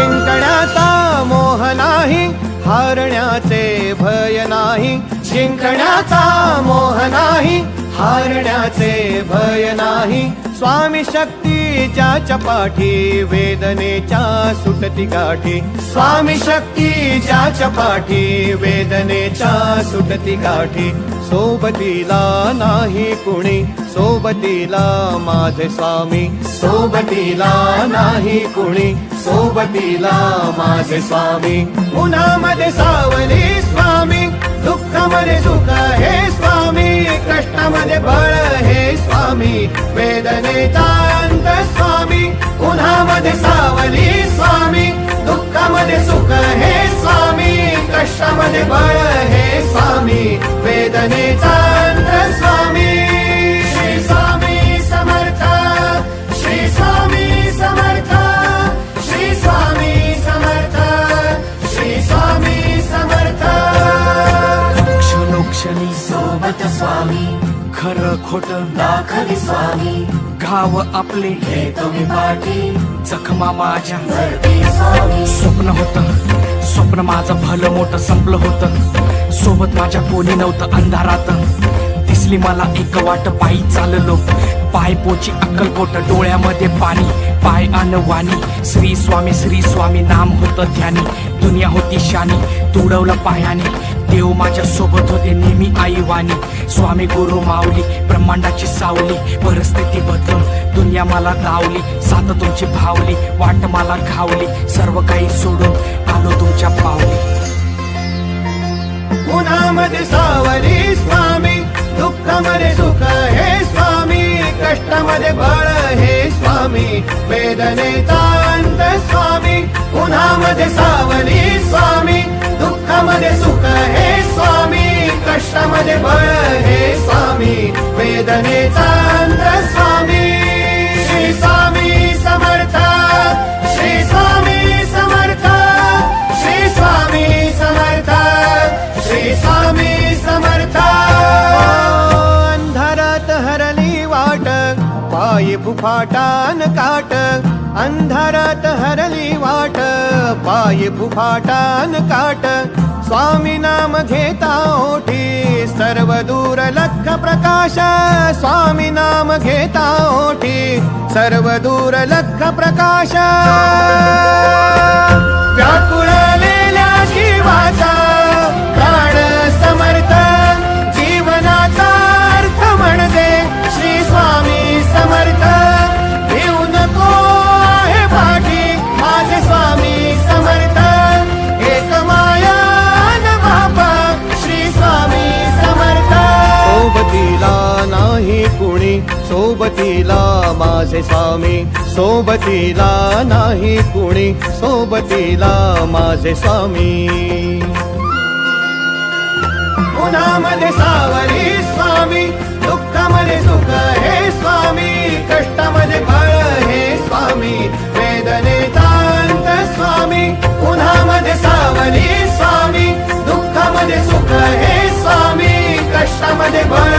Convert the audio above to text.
जिंकण्याचा मोह नाही, हारण्याचे भय नाही. जिंकण्याचा मोह नाही, हारण्याचे भय नाही. स्वामी शक्ती ज्याच्या पाठी, वेदनेच्या सुटती गाठी. स्वामी शक्ती ज्याच्या पाठी, वेदनेच्या सुटती गाठी. सोबतीला नाही कुणी, सोबतीला माझे स्वामी. सोबतीला नाही कुणी, सोबतीला माझे स्वामी. उन्हामध्ये सावली स्वामी, दुःखामध्ये सुख हे स्वामी. कष्टामध्ये बळ हे स्वामी, वेदनेचा अंत स्वामी. उन्हामध्ये सावली स्वामी, दुःखामध्ये सुख हे स्वामी. कष्टामध्ये बळ हे स्वामी, वेदनेचा अंत स्वामी. श्री स्वामी समर्थ, श्री स्वामी समर्थ, श्री स्वामी समर्थ, श्री स्वामी समर्थ. क्षणोक्षणी सोबत स्वामी, खरं खोट दाखवी स्वामी. घाव आपले हे तुम्ही पाठी, जखमा माझ्या भरती स्वामी. स्वप्न होतं, स्वप्न माझं भलं मोठं संपलं होतं. सोबत माझ्या कोणी नव्हतं अंधारात. दिसली मला एक वाट, पायी चाललो पाय पोची अक्कलकोट. डोळ्यामध्ये पाणी, पाय अनवाणी. श्री स्वामी नाम होतं ध्यानी. दुनिया होती शानी, तुडवलं पायाने. देव माझ्या सोबत होते नेहमी आईवानी. स्वामी गुरु माऊली, ब्रह्मांडाची सावली. परिस्थिती बदलून दुनिया मला धावली. साथ तुमची भावली, वाट मला घावली. सर्व काही सोडून आलो तुमच्या पावली. उन्हामध्ये सावली स्वामी, दुःखामध्ये सुख हे स्वामी. कष्टामध्ये बळ हे स्वामी, वेदनेचा अंत स्वामी. उन्हामध्ये सावली स्वामी, दुःखामध्ये सुख हे स्वामी. कष्टामध्ये बळ हे स्वामी, वेदनेचा अंत स्वामी. श्री स्वामी समर्थ, श्री स्वामी समर्थ, श्री स्वामी समर्थ, श्री स्वामी समर्थ. अंधारात हरली वाट, पायी फुफाटान काट. अंधारात हरली वाट, पायी फुफाटान काट. स्वामी नाम घेता ओठी, सर्व दूर लख प्रकाश. स्वामी नाम घेता ओठी, सर्व दूर लख प्रकाश. व्याकुळलेल्या जीवाचा प्राण समर्थ, जीवनाचा अर्थ म्हणजे श्री स्वामी समर्थ. भिऊ नको आहे पाठी, माझे स्वामी समर्थ. एक माया न बापा, श्री स्वामी समर्थ. सोबतीला नाही कुणी, सोबतीला माझे स्वामी. सोबतीला नाही कुणी, सोबतीला माझे स्वामी. उन्हामध्ये सावली स्वामी, दुःखामध्ये सुख हे स्वामी. कष्टामध्ये बळ हे स्वामी, वेदनेचा अंत स्वामी. उन्हामध्ये सावली स्वामी, दुःखामध्ये सुख हे स्वामी. कष्टामध्ये बळ